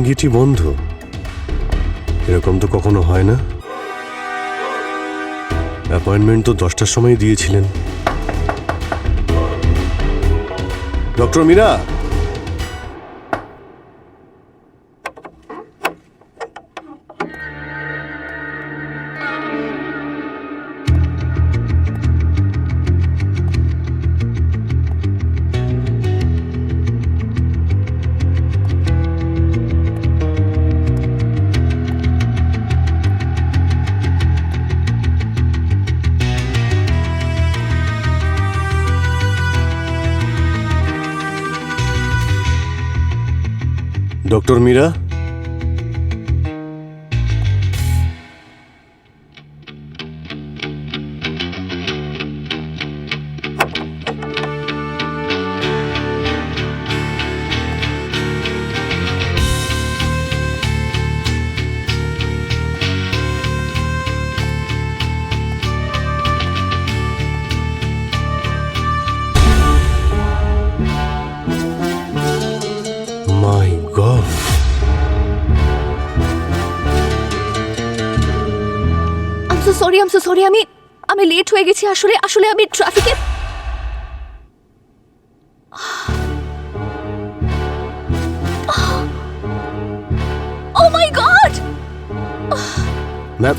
গেটই বন্ধ, এরকম তো কখনো হয় না। অ্যাপয়েন্টমেন্ট তো 10টার সময় দিয়েছিলেন। ডক্টর মীরা, ডক্টর মীরা, মাই গড, আম সো সরি, আমি লেট হয়ে গেছি। আসলে আমি ট্রাফিকে। ও মাই গড! ম্যাম,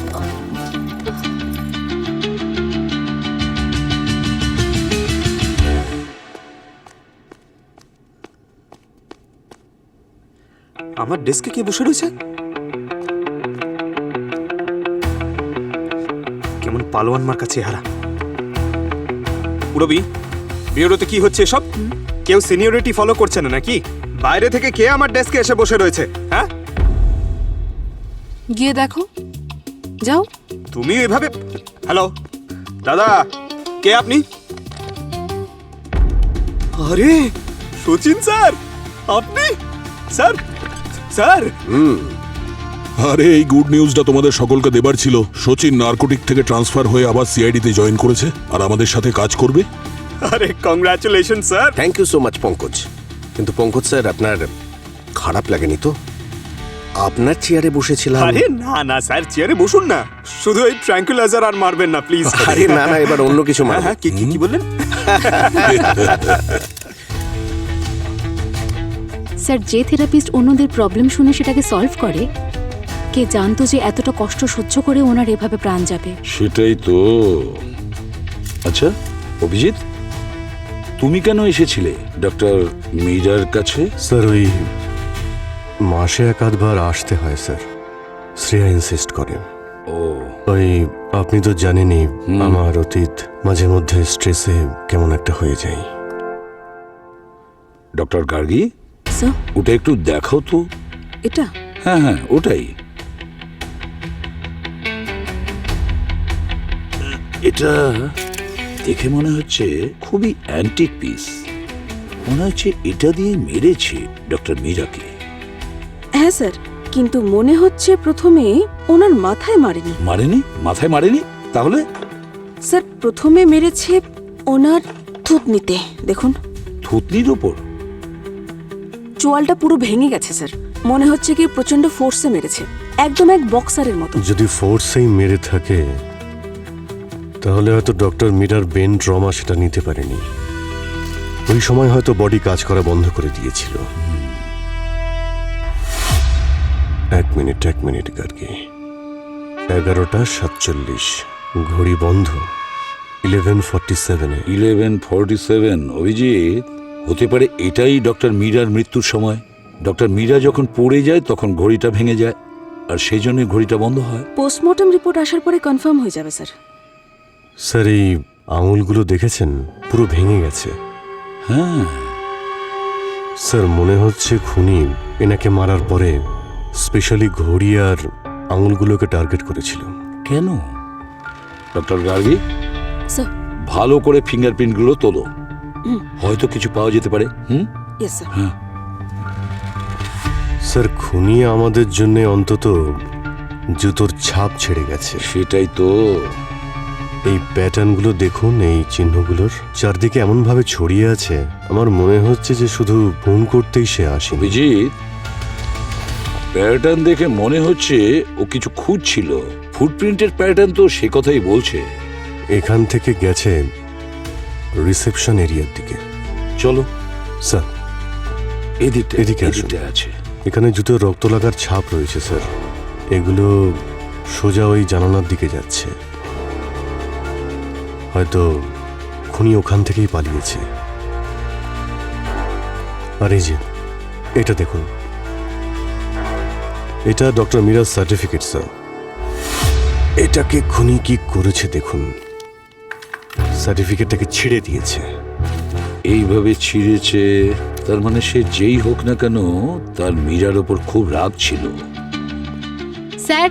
আমার ডেস্কে কে বসে রয়েছে? কেমন পালোয়ান মার কাছে হারা। পুরবি, বিউরোতে কি হচ্ছে এসব? কেউ সিনিয়রিটি ফলো করছে না নাকি? বাইরে থেকে কে আমার ডেস্কে এসে বসে রয়েছে? হ্যাঁ, গিয়ে দেখো, যাও। তুমি এভাবে? হ্যালো দাদা, কে আপনি? আরে সচিন স্যার, আপনি? স্যার স্যার আরে এই গুড নিউজটা তোমাদের সকলকে দেবার ছিল। সচিন নার্কোটিক থেকে ট্রান্সফার হয়ে আবার সিআইডিতে জয়েন করেছে আর আমাদের সাথে কাজ করবে। আরে congratulation sir. Thank you so much Pankaj. কিন্তু পঙ্কজ স্যার, আপনার খারাপ লাগেনি তো? আপনার চেয়ারে বসেছিলাম। আরে না না স্যার, চেয়ারে বসুন না, শুধু এই ট্র্যাঙ্কুলাইজার আর মারবেন না প্লিজ। আরে না না, এবার অন্য কিছু হ্যাঁ মারবো। হ্যাঁ, কি বললেন? স্যার, যে থেরাপিস্ট অন্যদের প্রবলেম শুনে সেটাকে সলভ করে, কে জানতো যে এতটা কষ্ট সহ্য করে ওনার এভাবে প্রাণ যাবে? সেটাই তো। আচ্ছা অভিজিৎ, তুমি কেন এসেছিলে ডক্টর মীরার কাছে? স্যার, ওই মাসে এক আধবার আসতে হয় স্যার। শ্রেয়া ইনসিস্ট করে। ও, ওই আপনি তো জানেনই আমার অতীত, মাঝে মধ্যে স্ট্রেসে কেমন একটা হয়ে যায়। ডক্টর গার্গী, স্যার, ওটা একটু দেখাও তো। এটা হ্যাঁ হ্যাঁ, ওটাই। এটা দেখে মনে হচ্ছে খুবই অ্যান্টিক পিস। মনে হচ্ছে এটা দিয়ে মেরেছে ডক্টর মীরাকে। হ্যাঁ স্যার, কিন্তু মনে হচ্ছে প্রথমে ওনার মাথায় মারেনি। মারেনি? মাথায় মারেনি? তাহলে? স্যার, প্রথমে মেরেছে ওনার থুতনিতে। দেখুন, থুতনির ওপর? চোয়ালটা পুরো ভেঙে গেছে স্যার। মনে হচ্ছে কি প্রচন্ড ফোর্সে মেরেছে, একদম এক বক্সারের মতো। যদি ফোর্সেই মেরে থাকে তাহলে হয়তো ডক্টর মীরার ব্রেন ট্রমা সেটা নিতে পারেনি। ওই সময় হয়তো বডি কাজ করা বন্ধ করে দিয়েছিল। এক মিনিট গার্গী। 11:47, ঘড়ি বন্ধ। 11:47 11:47। অভিজিৎ, হতে পারে এটাই ডক্টর মীরার মৃত্যুর সময়। ডক্টর মীরা যখন পড়ে যায় তখন ঘড়িটা ভেঙে যায়, আর সেই জন্য ঘড়িটা বন্ধ হয়। পোস্টমর্টম রিপোর্ট আসার পরে কনফার্ম হয়ে যাবে স্যার। স্যার, এই আঙুলগুলো দেখেছেন? পুরো ভেঙে গেছে। হ্যাঁ, স্যার, মনে হচ্ছে খুনি এনাকে মারার পরে স্পেশালি ঘড়ি আর আঙুলগুলোকে টার্গেট করেছিল। কেন? Doctor Gargi, sir. ভালো করে ফিঙ্গারপ্রিন্টগুলো তোলো, হয়তো কিছু পাওয়া যেতে পারে। Yes sir. হ্যাঁ স্যার, খুনি আমাদের জন্য অন্তত জুতোর ছাপ ছেড়ে গেছে। সেটাই তো। এই প্যাটার্নগুলো দেখুন, এই চিহ্নগুলোর চারদিকে এমন ভাবে ছড়িয়ে আছে, আমার মনে হচ্ছে যে শুধু ফোন করতেই সে আসে। অভিজিৎ, প্যাটার্ন দেখে মনে হচ্ছে ও কিছু খুঁজছিল। ফুটপ্রিন্টের প্যাটার্ন তো সে কথাই বলছে। এখান থেকে গেছে রিসেপশন এরিয়ার দিকে। চলো স্যার, এদিকটা এদিকে আসুন। এদিকটা আছে। এখানে জুতোর রক্ত লাগার ছাপ রয়েছে স্যার। এগুলো সোজা ওই জানালার দিকে যাচ্ছে। হয়তো খুনি ওখান থেকেই পালিয়েছে। আর এই যে এটা দেখুন, এটা ডক্টর মিরাজ সার্টিফিকেট স্যার। এটাকে খুনি কি করেছে দেখুন, সার্টিফিকেটটাকে ছিঁড়ে দিয়েছে। এইভাবে ছিঁড়েছে, তার মানে সে যেই হোক না কেন তার মীরার ওপর খুব রাগ ছিল। স্যার,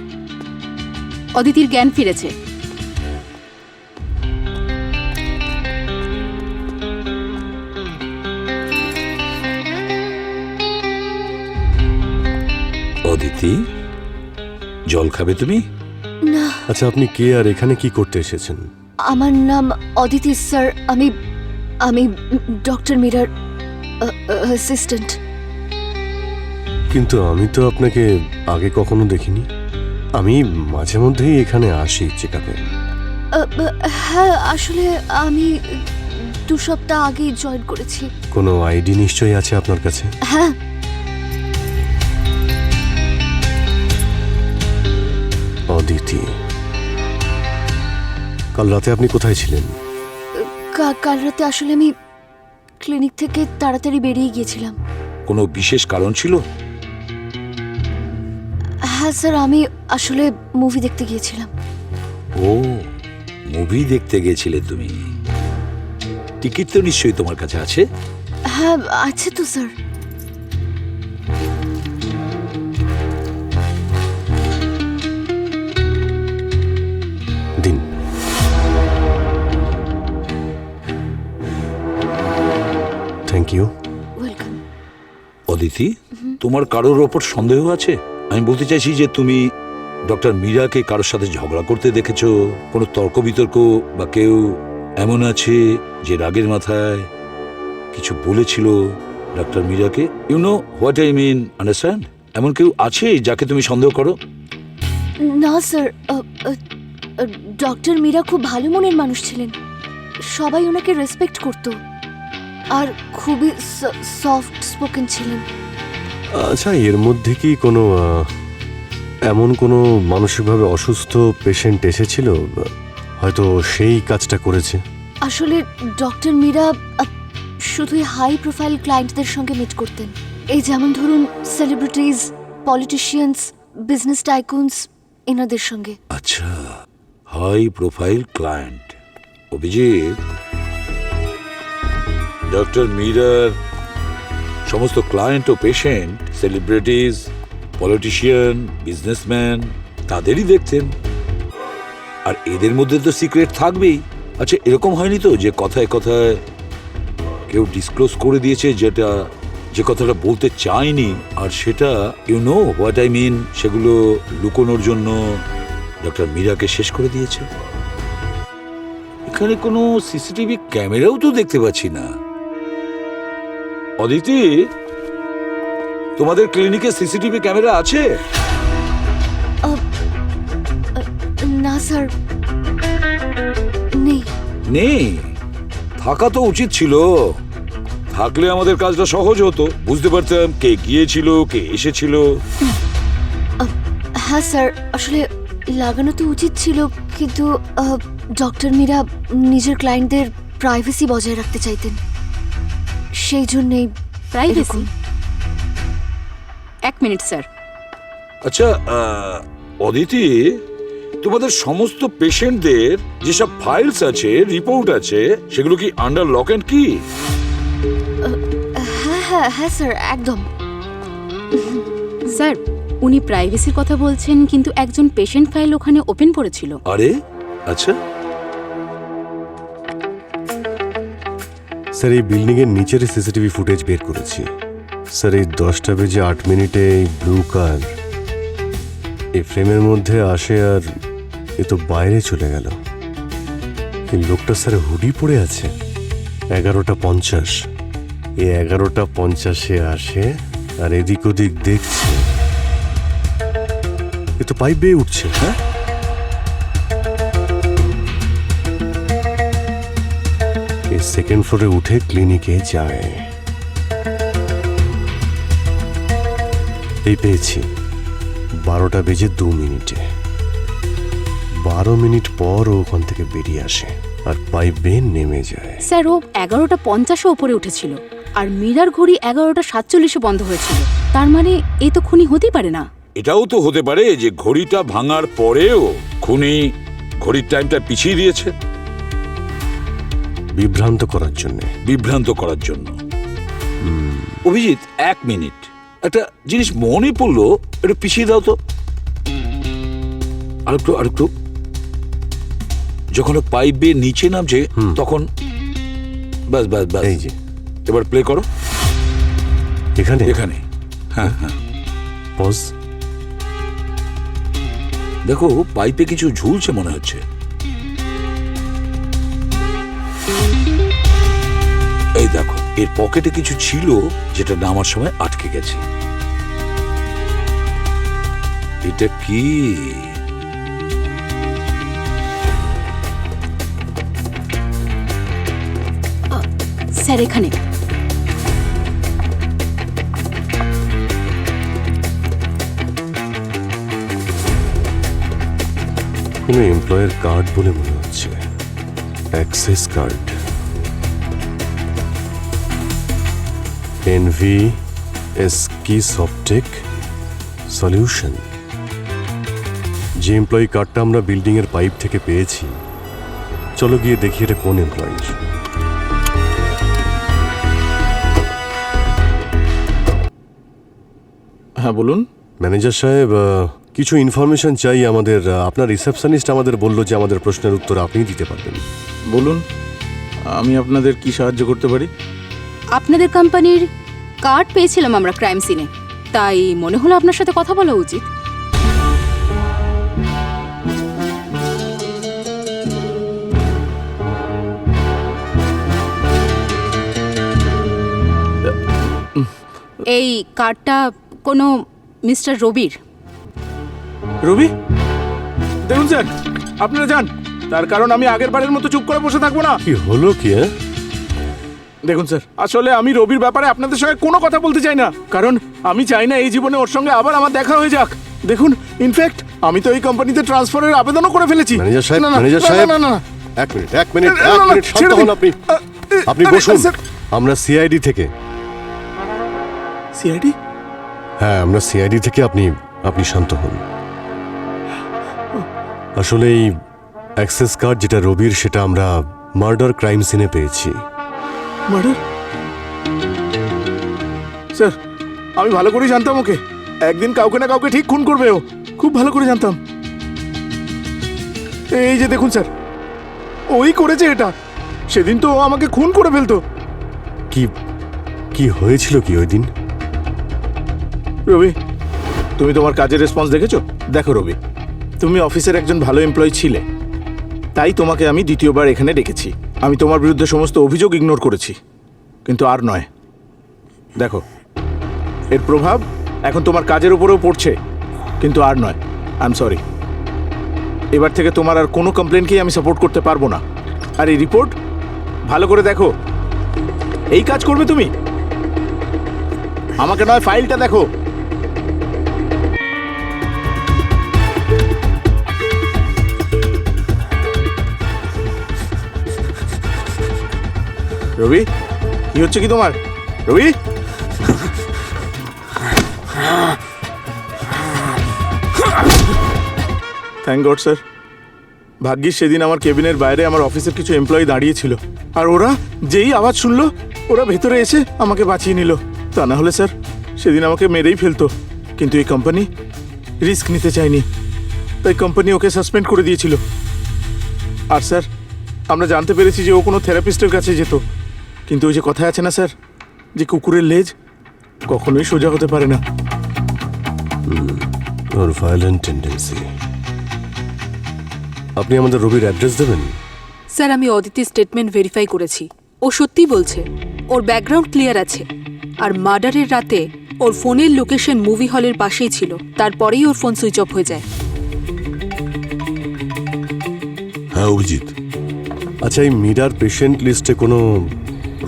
অদিতির জ্ঞান ফিরেছে। অদিতি, জল খাবে তুমি? না, আচ্ছা, আপনি কে আর এখানে কি করতে এসেছেন? আমার নাম অদিতি স্যার। আমি আমি ডক্টর মীরার অ্যাসিস্ট্যান্ট। কিন্তু আমি তো আপনাকে আগে কখনো দেখিনি। আমি মাঝে মধ্যেই এখানে আসি চেকআপে। হ্যাঁ, আসলে আমি 2 সপ্তাহ আগেই জয়েন করেছি। কোনো আইডি নিশ্চয়ই আছে আপনার কাছে? হ্যাঁ, অদিতি, কাল রাতে আপনি কোথায় ছিলেন? কাল রাতে আসলে আমি ক্লিনিক থেকে তাড়াতাড়ি বেরিয়ে গিয়েছিলাম। কোনো বিশেষ কারণ ছিল? হ্যাঁ স্যার, আমি আসলে মুভি দেখতে গিয়েছিলাম। ও, মুভি দেখতে গেছিলে তুমি? টিকিট তো নিশ্চয়ই তোমার কাছে আছে? হ্যাঁ, আছে তো স্যার। দিন। Thank you. ওয়েলকাম। অদিতি, তোমার কারোর ওপর সন্দেহ আছে? আমি বলতে চাইছি যে তুমি ডক্টর মীরাকে কারোর সাথে ঝগড়া করতে দেখেছো? কোনো তর্ক বিতর্ক বা কেউ এমন আছে যে রাগের মাথায় কিছু বলেছিল ডক্টর মীরাকে? You know what I mean, understand? এমন কেউ আছে যাকে তুমি সন্দেহ করো? না স্যার, ডক্টর মীরা খুব ভালো মনের মানুষ ছিলেন। সবাই ওনাকে রেসপেক্ট করত আর খুবই সফট স্পোকেন ছিলেন। আচ্ছা, এর মধ্যে কি কোনো এমন কোনো মানসিকভাবে অসুস্থ পেশেন্ট এসেছিল, হয়তো সেই কাজটা করেছে? আসলে ডক্টর মীরা শুধুই হাই প্রোফাইল ক্লায়েন্টদের সঙ্গে মিট করতেন। এই যেমন ধরুন সেলিব্রিটিজ, পলিটিশিয়ানস, বিজনেস টাইকুনস, এনাদের সঙ্গে। আচ্ছা, high profile client. Abhijit, doctor মীরার সমস্ত ক্লায়েন্ট ও পেশেন্ট সেলিব্রিটিজ, পলিটিশিয়ান, বিজনেসম্যান তাদেরই দেখতেন। আর এদের মধ্যে তো সিক্রেট থাকবেই। আচ্ছা, এরকম হয়নি তো যে কথায় কথায় কেউ ডিসক্লোজ করে দিয়েছে যে কথাটা বলতে চায়নি, আর সেটা you know what I mean, সেগুলো লুকোনোর জন্য ডক্টর মীরাকে শেষ করে দিয়েছে? এখানে কোনো সিসিটিভি ক্যামেরাও তো দেখতে পাচ্ছি না। অদিতি, তোমাদের ক্লিনিকে সিসিটিভি ক্যামেরা আছে? না স্যার, নেই। নেই? থাকা তো উচিত ছিল। থাকলে আমাদের কাজটা সহজ হতো, বুঝতে পারতাম কে গিয়েছিল, কে এসেছিল। হ্যাঁ স্যার, আসলে লাগানো তো উচিত ছিল, কিন্তু ডক্টর মীরা নিজের ক্লায়েন্টদের প্রাইভেসি বজায় রাখতে চাইতেন, সেই জন্যেই। প্রাইভেসি? 1 minute sir. আচ্ছা অদিতি, তোমাদের সমস্ত পেশেন্টদের যেসব ফাইলস আছে, রিপোর্ট আছে, সেগুলো কি আন্ডার লক অ্যান্ড কি? হ্যাঁ হ্যাঁ হ্যাঁ স্যার, একদম। স্যার, উনি প্রাইভেসির কথা বলছেন, কিন্তু একজন পেশেন্ট ফাইল ওখানে ওপেন করেছিল। আরে আচ্ছা, স্যার, এই বিল্ডিংয়ের নিচের সিসিটিভি ফুটেজ বের করেছি। স্যার, এই 10টা বেজে 8 মিনিটে এই ব্লু কার এই ফ্রেমের মধ্যে আসে, আর এ তো বাইরে চলে গেল। এই লোকটা স্যার হুডি পরে আছে। 11:50, এই 11:50-এ আসে আর এদিক ওদিক দেখছে। এ তো পাইপ বেয়ে উঠছে। হ্যাঁ এই সেকেন্ড ফ্লোরে উঠে ক্লিনিকে যায়। এই পেয়েছি 12টা বেজে 2 মিনিটে। 12 মিনিট পর ও ওখান থেকে বেরিয়ে আসে আর পাইপ বেয়ে নেমে যায়। স্যার ও 11:50 ওপরে উঠেছিল আর মীরার ঘড়ি 11:47 বন্ধ হয়েছিল। তার মানে এ তো খুনি হতেই পারে না। এটাও তো হতে পারে যে ঘড়িটা ভাঙার পরেও খুনি ঘড়ির টাইমটা পিছিয়ে দিয়েছে বিভ্রান্ত করার জন্য। বিভ্রান্ত করার জন্য। অভিজিৎ 1 মিনিট, একটা জিনিস মনে পড়লো, একটু পিছিয়ে দাও তো। আরেকটু যখন পাইপ বেয়ে নিচে নামছে তখন বাস বাস বাস, এই যে এবার প্লে করো এখানে এখানে। হ্যাঁ হ্যাঁ, পজ। দেখো পাইপে কিছু ঝুলছে মনে হচ্ছে। এই দেখো, এর পকেটে কিছু ছিল যেটা নামার সময় আটকে গেছে। এটা কি? স্যার এখানে কোনো এমপ্লয়ের কার্ড বলে মনে হচ্ছে। Access card. NV এসকি Softech solution. যে এমপ্লয়ি কার্ডটা আমরা বিল্ডিং এর পাইপ থেকে পেয়েছি, চলো গিয়ে দেখি এটা কোন এমপ্লয়ির। হ্যাঁ বলুন। ম্যানেজার সাহেব, কিছু ইনফরমেশন চাই আমাদের। আপনার রিসেপশনিস্ট আমাদের বলল যে আমাদের প্রশ্নের উত্তর আপনিই দিতে পারবেন। বলুন, আমি আপনাদের কি সাহায্য করতে পারি? আপনাদের কোম্পানির কার্ড পেয়েছিলাম আমরা ক্রাইম সিনে, তাই মনে হলো আপনার সাথে কথা বলা উচিত। এই কার্ডটা কোনো মিস্টার রবির। রবি, দেখুন স্যার, আপনারা যান। তার কারণ আমি আগের বারের মতো চুপ করে বসে থাকবো না। কি হলো কি? দেখুন স্যার, আসলে আমি রবির ব্যাপারে আপনাদের সঙ্গে কোনো কথা বলতে চাই না, কারণ আমি চাই না এই জীবনে ওর সঙ্গে আবার আমার দেখা হয়ে যাক। দেখুন, ইনফ্যাক্ট আমি তো এই কোম্পানিতে ট্রান্সফারের আবেদনও করে ফেলেছি। ম্যানেজার সাহেব, না, না, ম্যানেজার না, সাহেব, না, না, না। এক মিনিট না, না, শান্ত ছেড়ে হন দিন। আপনি। আপনি আরে, বসুন। স্যার। আমরা সিআইডি থেকে। সিআইডি? হ্যাঁ, আমরা সিআইডি থেকে। আপনি শান্ত হন। আসলে এই অ্যাক্সেস কার্ড যেটা রবির, সেটা আমরা মার্ডার ক্রাইম সিনে পেয়েছি। মার্ডার? স্যার, আমি ভালো করে জানতাম ওকে একদিন কাউকে না কাউকে ঠিক খুন করবে। ও খুব ভালো করে জানতাম। এই যে দেখুন স্যার, ওই করেছে এটা। সেদিন তো ও আমাকে খুন করে ফেলতো। কি হয়েছিল কি ওই দিন? রবি, তুমি তোমার কাজের রেসপন্স দেখেছো? দেখো রবি, তুমি অফিসের একজন ভালো এমপ্লয়ি ছিলে, তাই তোমাকে আমি দ্বিতীয়বার এখানে ডেকেছি। আমি তোমার বিরুদ্ধে সমস্ত অভিযোগ ইগনোর করেছি, কিন্তু আর নয়। দেখো, এর প্রভাব এখন তোমার কাজের উপরেও পড়ছে, কিন্তু আর নয়। I am sorry. এবার থেকে তোমার আর কোনো কমপ্লেনকেই আমি সাপোর্ট করতে পারবো না। আর এই রিপোর্ট ভালো করে দেখো। এই কাজ করবে তুমি? আমাকে নয়, ফাইলটা দেখো। রবি, কি হচ্ছে কি তোমার? রবি, থ্যাংক গড স্যার। ভাগ্যিস সেদিন আমার কেবিনের বাইরে আমার অফিসের কিছু এমপ্লয়ি দাঁড়িয়ে ছিল, আর ওরা যেই আওয়াজ শুনলো ওরা ভেতরে এসে আমাকে বাঁচিয়ে নিল। তা না হলে স্যার সেদিন আমাকে মেরেই ফেলতো। কিন্তু এই কোম্পানি রিস্ক নিতে চায়নি, তাই কোম্পানি ওকে সাসপেন্ড করে দিয়েছিল। আর স্যার, আমরা জানতে পেরেছি যে ও কোনো থেরাপিস্টের কাছে যেত, কিন্তু ওই যে কথায় আছে না স্যার, যে কুকুরের লেজ কখনোই সোজা হতে পারে না। ওর ভায়োলেন্ট টেন্ডেন্সি। আপনি আমাদের রবির অ্যাড্রেস দেবেন? স্যার, আমি অদিতির স্টেটমেন্ট ভেরিফাই করেছি। ও সত্যিই বলছে, ওর ব্যাকগ্রাউন্ড ক্লিয়ার আছে, আর মার্ডারের রাতে ওর ফোনের লোকেশন মুভি হলের পাশেই ছিল, তারপরেই ওর ফোন সুইচ অফ হয়ে যায়। হ্যাঁ অভিজিৎ, আচ্ছা, এই মীরার পেশেন্ট লিস্টে কোনো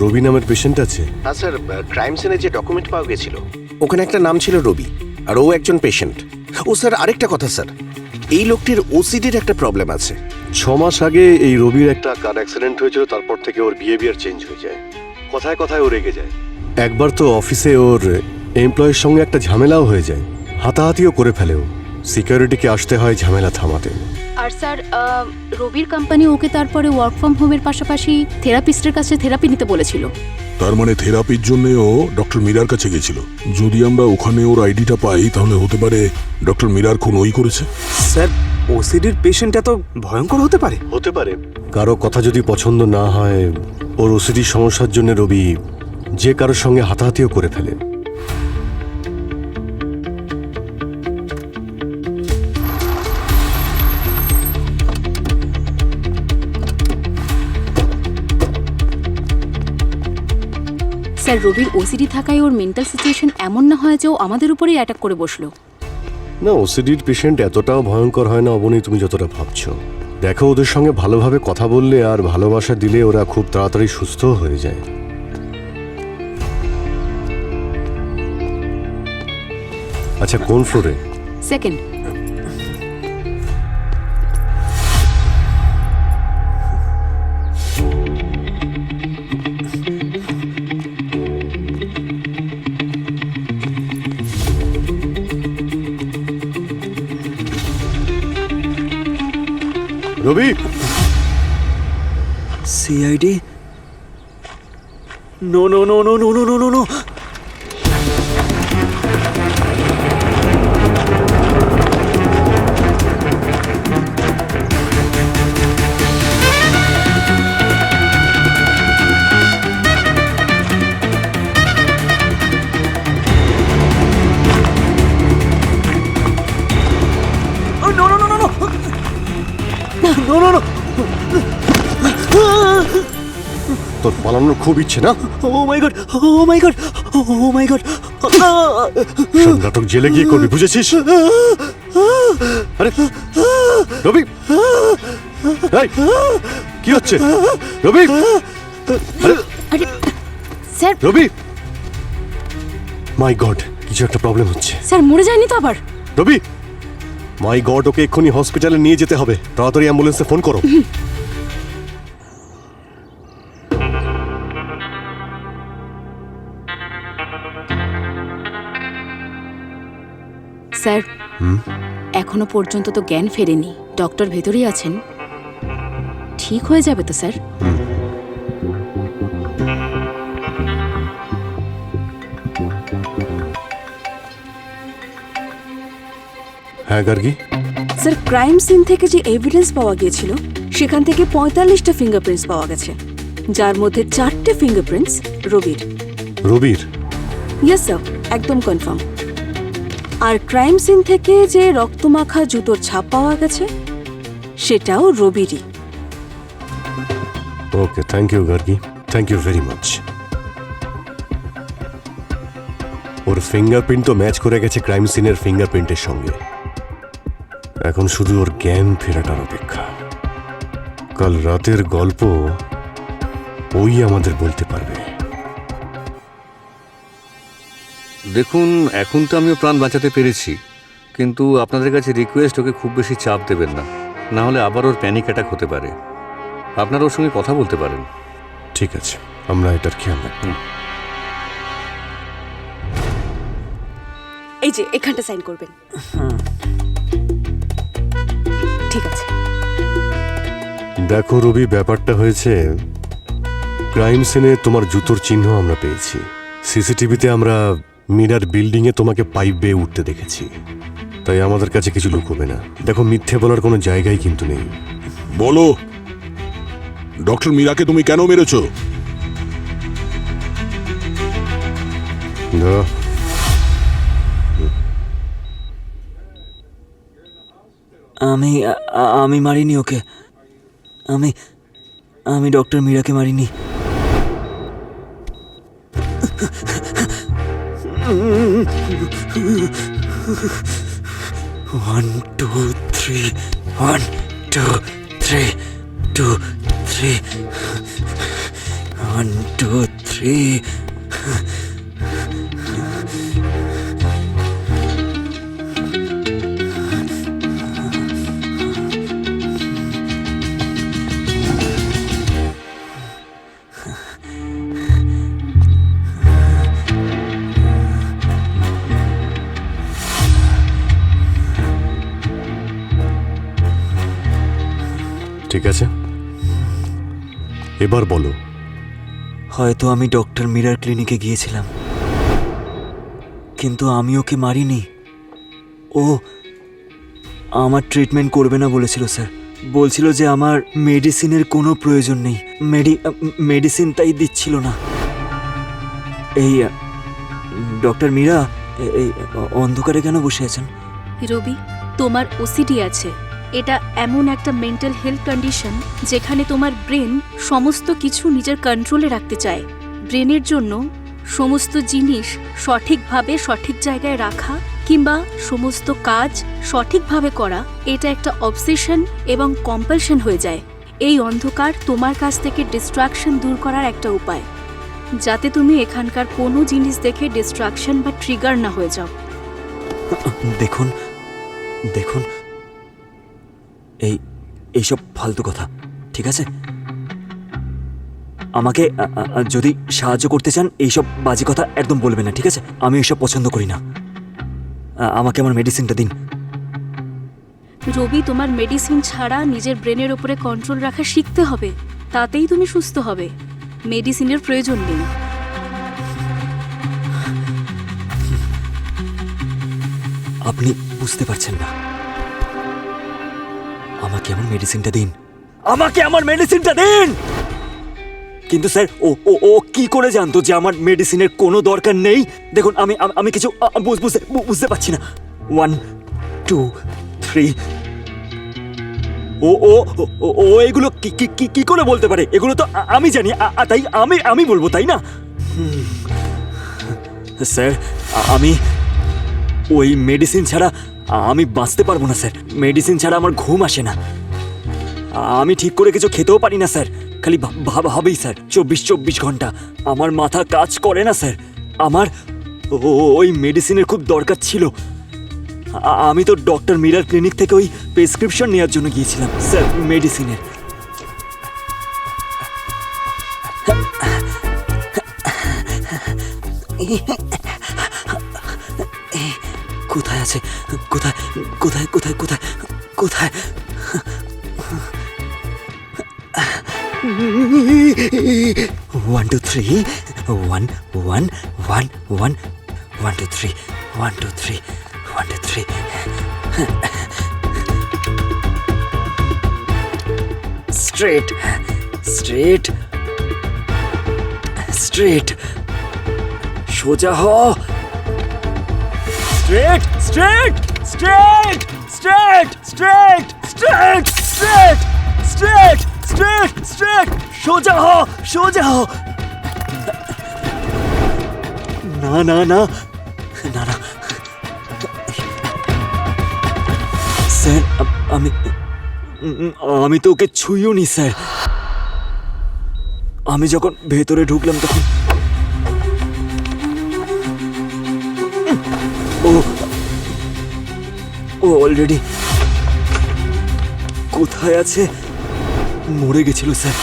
রবি নামের পেশেন্ট আছে? হ্যাঁ স্যার, ক্রাইম সিনে যে ডকুমেন্ট পাওয়া গেছিল ওখানে একটা নাম ছিল রবি, আর ও একজন পেশেন্ট। ও স্যার, আরেকটা কথা স্যার, এই লোকটির ওসিডির একটা প্রবলেম আছে। 6 মাস আগে এই রবির একটা কার অ্যাক্সিডেন্ট হয়েছিল, তারপর থেকে ওর বিহেভিয়ার চেঞ্জ হয়ে যায়, কথায় কথায় ও রেগে যায়। একবার তো অফিসে ওর এমপ্লয়ের সঙ্গে একটা ঝামেলাও হয়ে যায়, হাতাহাতিও করে ফেলে ও। সিকিউরিটিকে আসতে হয় ঝামেলা থামাতে। আর স্যার রবির কোম্পানি ওকে তারপরে ওয়ার্ক ফ্রম হোমের পাশাপাশি থেরাপিস্টের কাছে থেরাপি নিতে বলেছিল। তার মানে থেরাপির জন্য ও ডক্টর মীরার কাছে গেছিল। যদি আমরা ওখানে ওর আইডিটা পাই তাহলে হতে পারে ডক্টর মীরার খুন ওই করেছে। স্যার, ওসিডির পেশেন্ট এত ভয়ঙ্কর হতে পারে? হতে পারে। কারো কথা যদি পছন্দ না হয়, ওর ওসিডি সমস্যার জন্য রবি যে কারোর সঙ্গে হাতাহাতিও করে ফেলে। স্যার রবির ওসিডি থাকায় ওর মেন্টাল সিচুয়েশন এমন না হয় যে ও আমাদের উপরেই অ্যাটাক করে বসলো। না, ওসিডির পেশেন্ট এতটাও ভয়ঙ্কর হয় না অবনী, তুমি যতটা ভাবছো। দেখো, ওদের সঙ্গে ভালোভাবে কথা বললে আর ভালোবাসা দিলে ওরা খুব তাড়াতাড়ি সুস্থ হয়ে যায়। আচ্ছা, কোন ফ্লোরে? সেকেন্ড। রবি, সিআইডি? No no no no no no no no no. তোর পালানোর খুব ইচ্ছে না? Oh my god, oh my god, oh my god. সব নাটক জেলে গিয়ে করবি, বুঝেছিস? আরে রবি, এই, কি হচ্ছে রবি? আরে আরে স্যার, রবি, মাই গড, কিছু একটা প্রবলেম হচ্ছে। স্যার মরে যায়নি তো আবার? রবি, মাই গড, ওকে এক্ষুনি হসপিটালে নিয়ে যেতে হবে। তাড়াতাড়ি অ্যাম্বুলেন্সে ফোন করো। স্যার এখনো পর্যন্ত তো জ্ঞান ফেরেনি, ডক্টর ভেতরেই আছেন। ঠিক হয়ে যাবে তো স্যার? হ্যাঁ গার্গী, স্যার ক্রাইম সিন থেকে যে এভিডেন্স পাওয়া গিয়েছিল সেখান থেকে 45টা ফিঙ্গারপ্রিন্টস পাওয়া গেছে, যার মধ্যে 4টে ফিঙ্গারপ্রিন্টস রবির। রবির? ইয়েস স্যার, একদম কনফার্ম। আর ক্রাইম সিন থেকে যে রক্তমাখা জুতোর ছাপ পাওয়া গেছে সেটাও রবিরই। Okay, thank you Gargi, thank you very much. ওর ফিঙ্গারপ্রিন্ট তো ম্যাচ করে গেছে ক্রাইম সিনের ফিঙ্গারপ্রিন্টের সঙ্গে। এখন শুধু ওর জ্ঞান ফেরাটার অপেক্ষা। কাল রাতের গল্প ওই আমাদের বলতে পারবে। দেখুন, এখন তো আমিও প্রাণ বাঁচাতে পেরেছি, কিন্তু আপনাদের কাছে রিকোয়েস্ট, ওকে খুব বেশি চাপ দেবেন না, না হলে আবার ওর প্যানিক অ্যাটাক হতে পারে। আপনারা ওর সঙ্গে কথা বলতে পারেন। ঠিক আছে, আমরা এটার খেয়াল রাখব। এই যে এখানটা সাইন করবেন। ঠিক আছে। দেখো রবি, ব্যাপারটা হয়েছে, ক্রাইম সিনে তোমার জুতোর চিহ্ন আমরা পেয়েছি। সিসিটিভিতে আমরা মিরার বিল্ডিংয়ে তোমাকে পাইপ বেয়ে উঠতে দেখেছি। তাই আমাদের কাছে কিছু লুকোবে না। দেখো, মিথ্যে বলার কোনো জায়গাই কিন্তু নেই। বলো, ডক্টর মীরাকে তুমি কেন মেরেছো? আমি মারিনি ওকে। আমি ডক্টর মীরাকে মারিনি। 1 2 3 1 2 3 2 3 1 2 3 ঠিক আছে, এবার বলো। হয়তো আমি ডক্টর মীরার ক্লিনিকে গিয়েছিলাম, কিন্তু আমি ওকে মারিনি। ও আমার ট্রিটমেন্ট করবে না বলেছিল স্যার। বলছিল যে আমার মেডিসিনের কোনো প্রয়োজন নেই, মেডিসিন তাই দিচ্ছিল না। এই ডক্টর মীরা এই অন্ধকারে কেন বসে আছেন? রবি, তোমার ওসিডি আছে। এটা এমন একটা মেন্টাল হেলথ কন্ডিশন যেখানে তোমার ব্রেন সমস্ত কিছু নিজের কন্ট্রোলে রাখতে চায়। ব্রেনের জন্য সমস্ত জিনিস সঠিকভাবে সঠিক জায়গায় রাখা কিংবা সমস্ত কাজ সঠিকভাবে করা, এটা একটা অবসেশন এবং কম্পালশন হয়ে যায়। এই অন্ধকার তোমার কাছ থেকে ডিস্ট্রাকশন দূর করার একটা উপায়, যাতে তুমি এখানকার কোনো জিনিস দেখে ডিস্ট্রাকশন বা ট্রিগার না হয়ে যাও। দেখুন দেখুন, এইসব ফালতু কথা, ঠিক আছে? আমাকে যদি সাহায্য করতে চান এইসব বাজে কথা একদম বলবেন না, ঠিক আছে? আমি এইসব পছন্দ করি না। আমাকে আমার মেডিসিনটা দিন। রবি, তোমার মেডিসিন ছাড়া নিজের ব্রেনের ওপরে কন্ট্রোল রাখা শিখতে হবে, তাতেই তুমি সুস্থ হবে। মেডিসিনের প্রয়োজন নেই। আপনি বুঝতে পারছেন না। আমাকে আমার মেডিসিনটা দিন, আমাকে আমার মেডিসিনটা দিন। কিন্তু স্যার, ও কি করে জানতো যে আমার মেডিসিনের কোনো দরকার নেই? দেখুন, আমি কিছু বুঝতে পারছি না। 1 2 3। ও এগুলো কি করে বলতে পারে? এগুলো তো আমি জানি, তাই আমি বলবো, তাই না? স্যার, আমি ওই মেডিসিন ছাড়া আমি বাঁচতে পারবো না স্যার। মেডিসিন ছাড়া আমার ঘুম আসে না, আমি ঠিক করে কিছু খেতেও পারি না স্যার। খালি ভাবেই স্যার 24 ঘন্টা আমার মাথা কাজ করে না স্যার। আমার ওই মেডিসিনের খুব দরকার ছিল। আমি তো ডক্টর মীরার ক্লিনিক থেকে ওই প্রেসক্রিপশন নেওয়ার জন্য গিয়েছিলাম স্যার মেডিসিনের। কোথায় আছে? কোথায় কোথায় কোথায় কোথায় কোথায়? 1 2 3 1 1 1 1 1 2 3 1 2 3 1 2 3। স্ট্রেট স্ট্রেট স্ট্রেট, সোজা হ। Straight straight straight straight straight straight straight straight straight straight, সোজা হ সোজা হ। না না না না না স্যার, আমি তো ওকে ছুঁইও নি স্যার। আমি যখন ভেতরে ঢুকলাম তখন ও অলরেডি কোথায় আছে? মরে গেছিল স্যার।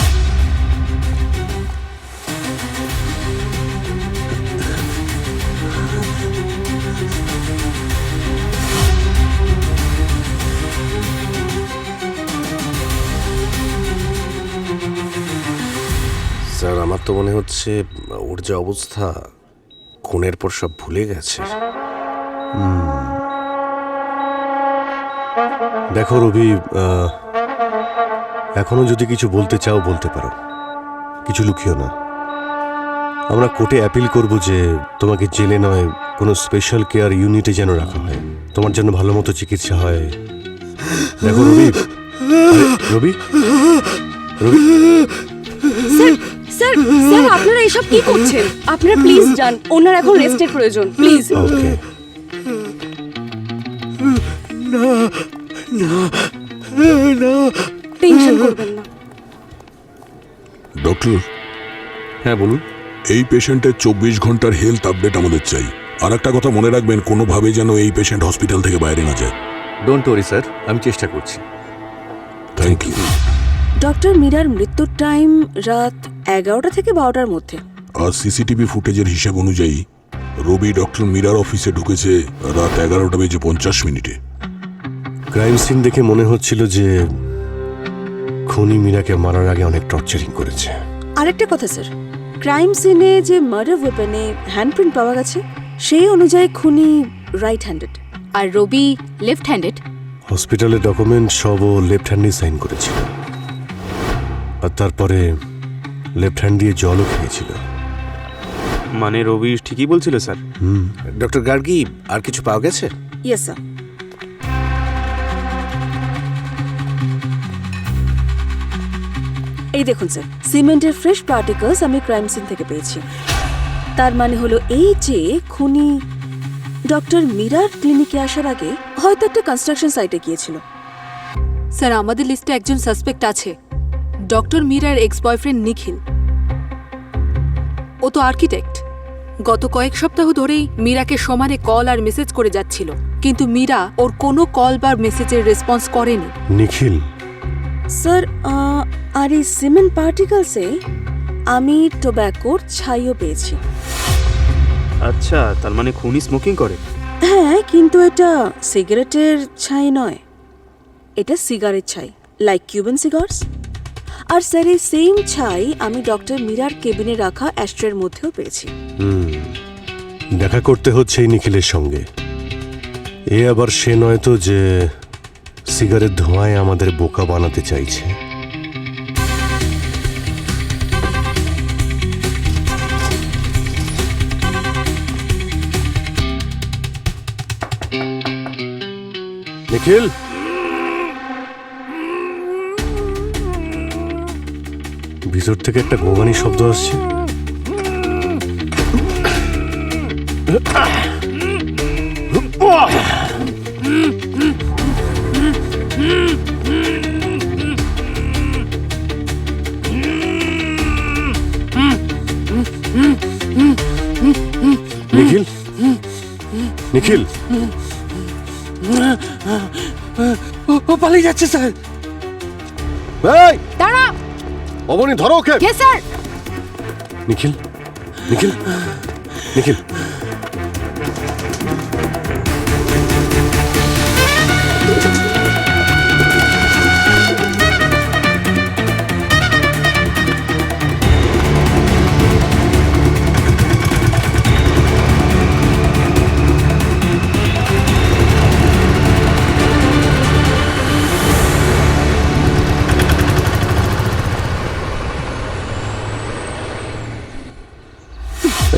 স্যার, আমার তো মনে হচ্ছে ওর যে অবস্থা, খুনের পর সব ভুলে গেছে। দেখো রবি, এখনো যদি কিছু বলতে চাও বলতে পারো, কিছু লুকিও না। আমরা কোর্টে অ্যাপিল করব যে তোমাকে জেলে নয়, কোনো স্পেশাল কেয়ার ইউনিটে যেন রাখা হয়, তোমার জন্য ভালো মতো চিকিৎসা হয়। দেখো রবি, রবি রবি স্যার, স্যার স্যার আপনারা এসব কি করছেন? আপনারা প্লিজ যান, ওনার এখন রেস্টের প্রয়োজন, প্লিজ। ওকে টেনশন করবেন না। ডক্টর, হ্যাঁ বলুন। এই পেশেন্টের 24 ঘন্টার হেলথ আপডেট আমাদের চাই। আর একটা কথা মনে রাখবেন, কোনোভাবে যেন এই পেশেন্ট হসপিটাল থেকে বাইরে না যায়। ডোন্ট ওয়ারি স্যার, আমি চেষ্টা করছি। Thank you. ডক্টর মীরার মৃত্যুর টাইম রাত 11টা থেকে 12টার মধ্যে। আর সিসিটিভি ফুটেজের হিসাব অনুযায়ী রবি ডক্টর মীরার অফিসে ঢুকেছে রাত 11:50 ক্রাইম সিন দেখে মনে হচ্ছিল যে খুনি মীরাকে মারার আগে অনেক টর্চারিং করেছে। আরেকটা কথা স্যার, ক্রাইম সিনে যে মার্ডার ওয়েপনে হ্যান্ডপ্রিন্ট পাওয়া গেছে সেই অনুযায়ী খুনি রাইট হ্যান্ডেড। আর রবি লেফট হ্যান্ডেড। হসপিটালের ডকুমেন্ট সব ও লেফট হ্যান্ডে সাইন করেছিল, আর তারপরে লেফট হ্যান্ড দিয়ে জলও খেয়েছিল। মানে রবি ঠিকই বলছিল স্যার। ডক্টর গার্গি, আর কিছু পাওয়া গেছে? Yes sir. এই দেখুন স্যার, সিমেন্টের ফ্রেশ পার্টিকলস আমি ক্রাইম সিন থেকে পেয়েছি। তার মানে হলো এই যে খুনি ডক্টর মীরার ক্লিনিকে আসার আগে হয়তো একটা কনস্ট্রাকশন সাইটে গিয়েছিল। স্যার, আমাদের লিস্টে একজন সাসপেক্ট আছে, ডক্টর মীরার এক্স বয়ফ্রেন্ড নিখিল। ও তো আর্কিটেক্ট। গত কয়েক সপ্তাহ ধরেই মীরাকে সমানে কল আর মেসেজ করে যাচ্ছিল, কিন্তু মীরা ওর কোনো কল বা মেসেজের রেসপন্স করেনি। নিখিল? স্যার, আর এই সিমেন্ট পার্টিকলসে আমি টোব্যাকোর ছাইও পেয়েছি। আচ্ছা, তার মানে খুনি স্মোকিং করে? হ্যাঁ, কিন্তু এটা সিগারেটের ছাই নয়, এটা সিগারেট ছাই, লাইক কিউবান সিগার্স। আর স্যার, এই সেম ছাই আমি ডক্টর মীরার কেবিনে রাখা অ্যাস্ট্রের মধ্যেও পেয়েছি। দেখা করতে হচ্ছে এই নিখিলের সঙ্গে। এ আবার সে নয় তো যে সিগারেট ধোঁয়ায় আমাদের বোকা বানাতে চাইছে। নিখিল, ভিতর থেকে একটা গোগানির শব্দ আসছে। নিখিল, নিখিল, ও পালিয়ে যাচ্ছে স্যার। এই দাঁড়া। অবনী, ধরো ওকে। Yes sir. নিখিল, নিখিল, নিখিল।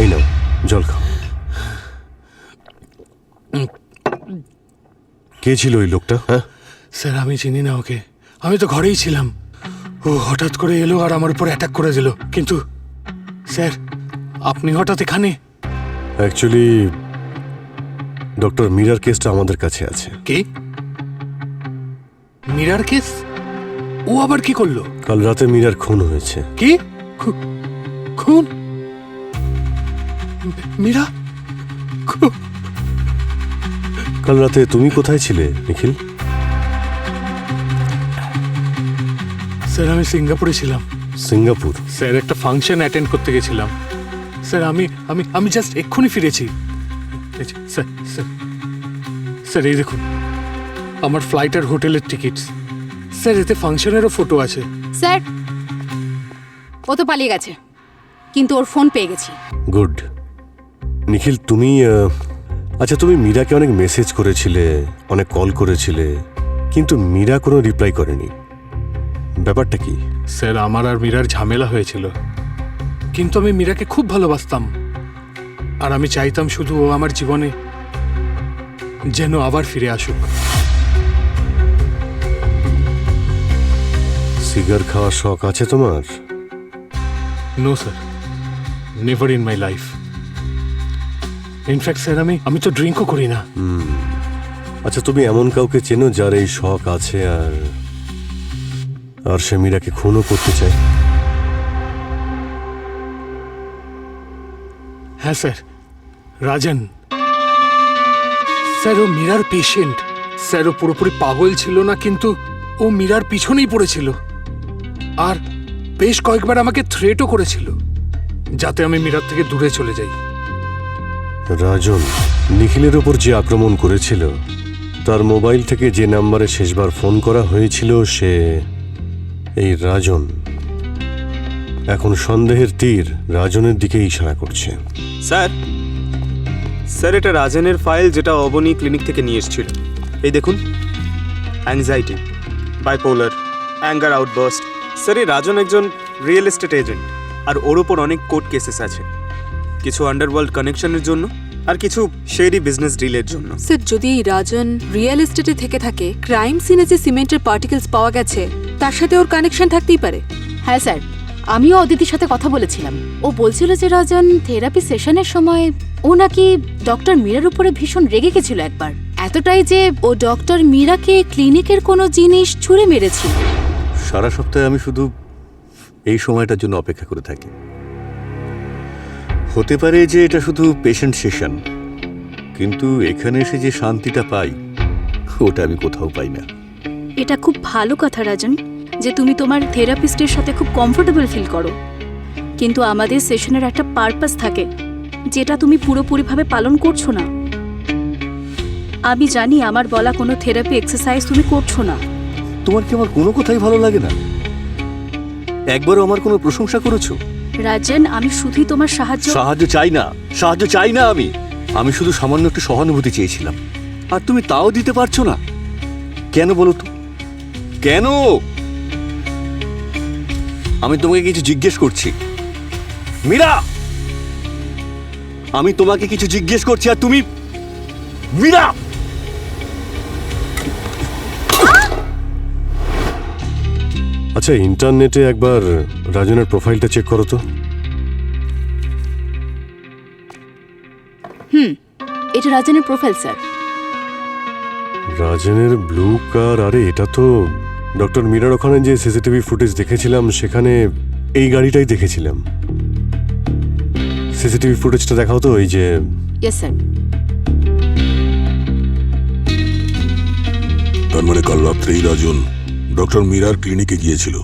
এই নাও, জল খাও। কে ছিল ওই লোকটা? হ্যাঁ স্যার, আমি চিনি না ওকে। আমি তো ঘরেই ছিলাম। ও হঠাৎ করে এলো আর আমার উপর অ্যাটাক করে দিল। কিন্তু স্যার, আপনি হঠাৎ এখানে? অ্যাকচুয়ালি ডক্টর মীরার কেসটা আমাদের কাছে আছে। কি? মীরার কেস? ও আবার কি করলো? কাল রাতে মীরার খুন হয়েছে। কি? খুন? মীরা? কাল রাতে তুমি কোথায় ছিলে নিখিল? স্যার, আমি সিঙ্গাপুরে ছিলাম। সিঙ্গাপুর? স্যার, একটা ফাংশন অ্যাটেন্ড করতে গেছিলাম। স্যার, আমি আমি আমি জাস্ট এক্ষুনি ফিরেছি। স্যার স্যার স্যার, এই দেখুন আমার ফ্লাইট আর হোটেলের টিকিটস। স্যার, এতে ফাংশনেরও ফটো আছে। স্যার, ও তো পালিয়ে গেছে, কিন্তু ওর ফোন পেয়ে গেছি। গুড। নিখিল, তুমি আচ্ছা, তুমি মীরাকে অনেক মেসেজ করেছিলে, অনেক কল করেছিলে, কিন্তু মীরা কোনো রিপ্লাই করেনি। ব্যাপারটা কি? স্যার, আমার আর মীরার ঝামেলা হয়েছিল, কিন্তু আমি মীরাকে খুব ভালোবাসতাম। আর আমি চাইতাম শুধু ও আমার জীবনে যেন আবার ফিরে আসুক। সিগার খাওয়ার শখ আছে তোমার? No sir, never in my life. In fact sir আমি তো ড্রিঙ্কও করি না। আচ্ছা, তুমি এমন কাউকে চেনো যার এই শখ আছে আর আর সে মীরাকে খুনও করতে চায়? হ্যাঁ স্যার, রাজন। স্যার ও মীরার পেশেন্ট। স্যার ও পুরোপুরি পাগল ছিল না, কিন্তু ও মীরার পিছনেই পড়েছিল আর বেশ কয়েকবার আমাকে থ্রেটও করেছিল যাতে আমি মীরার থেকে দূরে চলে যাই। রাজন নিখিলের ওপর যে আক্রমণ করেছিল তার মোবাইল থেকে যে নাম্বারে শেষবার ফোন করা হয়েছিল সে এই রাজন। এখন সন্দেহের তীর রাজনের দিকে ইশারা করছে। স্যার, স্যার এটা রাজনের ফাইল যেটা অবনী ক্লিনিক থেকে নিয়ে এসেছিল। এই দেখুন, anxiety, bipolar, anger outburst. Sir এই রাজন একজন রিয়েল এস্টেট এজেন্ট আর ওর ওপর অনেক কোর্ট কেসেস আছে, কিছু আন্ডারওয়ার্ল্ড কানেকশনের জন্য আর কিছু শেরি বিজনেস ডিলের জন্য। স্যার, যদি এই রাজন রিয়েল এস্টেটে থেকে থাকে, ক্রাইম সিনে যে সিমেন্টের পার্টিকেলস পাওয়া গেছে তার সাথে ওর কানেকশন থাকতেই পারে। হ্যাঁ স্যার, আমিও অদিতির সাথে কথা বলেছিলাম। ও বলছিল যে রাজন থেরাপি সেশনের সময় ও নাকি ডক্টর মীরার উপরে ভীষণ রেগে গেছিল একবার, এতটাই যে ও ডক্টর মীরাকে ক্লিনিকের কোনো জিনিস ছুঁড়ে মেরেছিল। সারা সপ্তাহে আমি শুধু এই সময়টার জন্য অপেক্ষা করে থাকি। হতে পারে যে এটা শুধু পেশেন্ট সেশন, কিন্তু এখানে এসে যে শান্তিটা পাই ওটা আমি কোথাও পাই না। এটা খুব ভালো কথা রাজন যে তুমি তোমার থেরাপিস্টের সাথে খুব কমফোর্টেবল ফিল করো, কিন্তু আমাদের সেশনের একটা পারপাস থাকে যেটা তুমি পুরোপুরিভাবে পালন করছো না। আমি জানি আমার বলা কোনো থেরাপি এক্সারসাইজ তুমি করছো না। তোমার কি আমার কোনো কথাই ভালো লাগে না? একবারও আমার কোনো প্রশংসা করেছো? রাজন, আমি শুধুই তোমার সাহায্য চাই না, সাহায্য চাই না। আমি শুধু সামান্য একটু সহানুভূতি চেয়েছিলাম, আর তুমি তাও দিতে পারছো না। কেন বলো তো, কেন? আমি তোমাকে কিছু জিজ্ঞেস করছি মীরা, আমি তোমাকে কিছু জিজ্ঞেস করছি আর তুমি মীরা। আচ্ছা, ইন্টারনেটে একবার রাজনের প্রোফাইলটা চেক করো তো। এটা রাজনের প্রোফাইল স্যার। রাজনের ব্লু কার, আরে এটা তো ডক্টর মীরার ওখানে যে সিসিটিভি ফুটেজ দেখেছিলাম সেখানে এই গাড়িটাই দেখেছিলাম। সিসিটিভি ফুটেজটা দেখাও তো। এই যে ইয়েস স্যার। তার মানে কাল রাত্রেই রাজন ডক্টর মীরার ক্লিনিকে গিয়েছিল।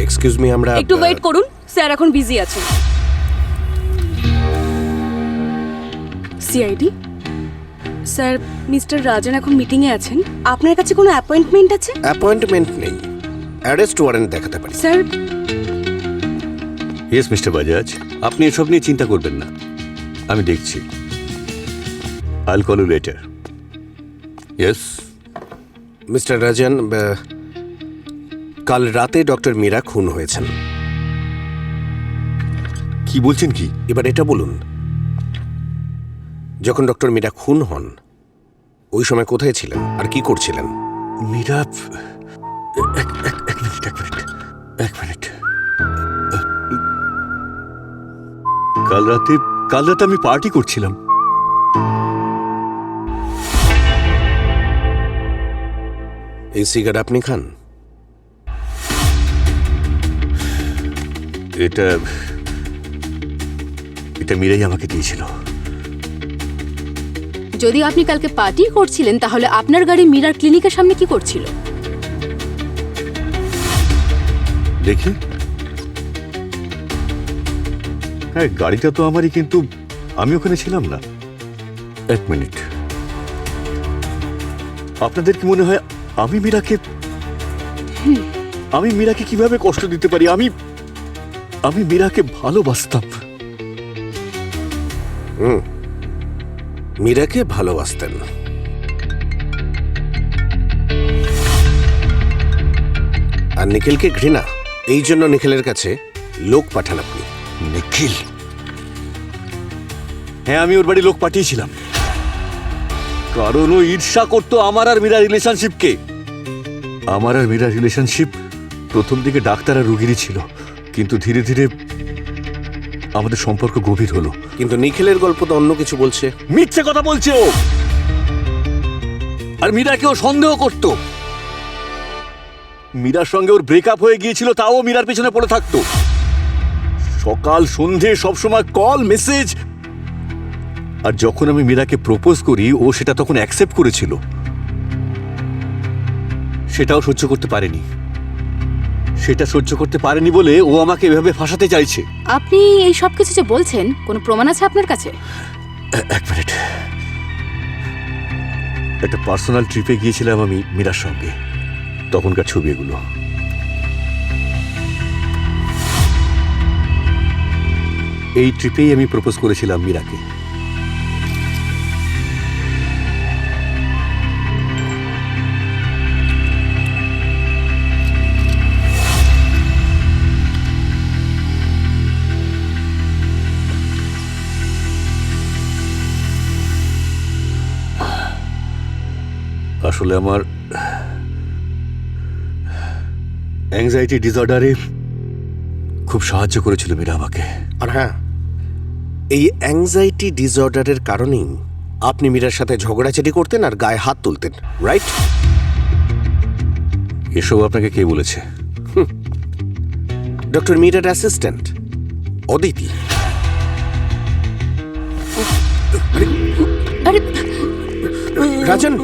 এক্সকিউজ মি, আমরা একটু ওয়েট করুন, স্যার এখন বিজি আছেন। সিআইডি স্যার, মিস্টার রাজন এখন মিটিংয়ে আছেন। আপনার কাছে কোনো অ্যাপয়েন্টমেন্ট আছে? অ্যাপয়েন্টমেন্ট নেই, অ্যারেস্ট ওয়ারেন্ট দেখাতে পারি। স্যার, ইয়েস মিস্টার বাজাজ, আপনি এসব নিয়ে চিন্তা করবেন না, আমি দেখছি। I'll call you later. Yes mister Rajan, কাল রাতে ডক্টর মীরা খুন হয়েছেন। কি বলছেন কি? এবার এটা বলুন, যখন ডক্টর মীরা খুন হন ওই সময় কোথায় ছিলেন আর কি করছিলেন? মীরা, এক মিনিট। কাল রাতে আমি পার্টি করছিলাম। এই সিগারেট আপনি খান? এটা মীরাই আমাকে দিয়েছিল। যদি আপনি কালকে পার্টি করছিলেন তাহলে আপনার গাড়ি মীরার ক্লিনিকের সামনে কি করছিল? দেখি, হ্যাঁ গাড়িটা তো আমারই, কিন্তু আমি ওখানে ছিলাম না। এক মিনিট, আপনাদের কি মনে হয় আমি মীরাকে কিভাবে কষ্ট দিতে পারি? আমি মীরাকে ভালোবাসতাম। মীরাকে ভালোবাসতেন। আর নিখিলকে ঘৃণা, এই জন্য নিখিলের কাছে লোক পাঠান আপনি। নিখিল? হ্যাঁ, আমি ওর বাড়ি লোক পাঠিয়েছিলাম, কারণ ও ঈর্ষা করতো আমার আর মীরা রিলেশনশিপকে। আমার আর মীরা রিলেশনশিপ প্রথম দিকে ডাক্তার আর রুগীরই ছিল, কিন্তু ধীরে ধীরে আমাদের সম্পর্ক গভীর হলো। কিন্তু নিখিলের গল্প তো অন্য কিছু বলছে। মিথ্যে কথা বলছে ও, আর মীরাকেও সন্দেহ করত। মীরার সঙ্গে ওর ব্রেকআপ হয়ে গিয়েছিল, তাও মীরার পিছনে পড়ে থাকতো। সকাল সন্ধে সবসময় কল মেসেজ। আর যখন আমি মীরাকে প্রপোজ করি, ও সেটা তখন অ্যাকসেপ্ট করেছিল। সেটাও সহ্য করতে পারেনি। সেটা সহ্য করতে পারেনি বলে ও আমাকে এভাবে ফাঁসাতে চাইছে। আপনি এই সব কিছু যে বলছেন, কোনো প্রমাণ আছে আপনার কাছে? এক মিনিট। একটা পার্সোনাল ট্রিপে গিয়েছিলাম আমি মীরার সঙ্গে, তখনকার ছবি এগুলো। এই ট্রিপেই আমি প্রপোজ করেছিলাম মীরাকে। আসলে আমার অ্যাংজাইটি ডিসঅর্ডারে খুব সাহায্য করেছিল মীরা আমাকে। আর হ্যাঁ, এই অ্যাংজাইটি ডিসঅর্ডারের কারণেই আপনি মীরার সাথে ঝগড়াঝাটি করতেন আর গায়ে হাত তুলতেন, রাইট? এসব আপনাকে কে বলেছে? ডক্টর মীরার অ্যাসিস্ট্যান্ট অদিতি। আরে Rajan,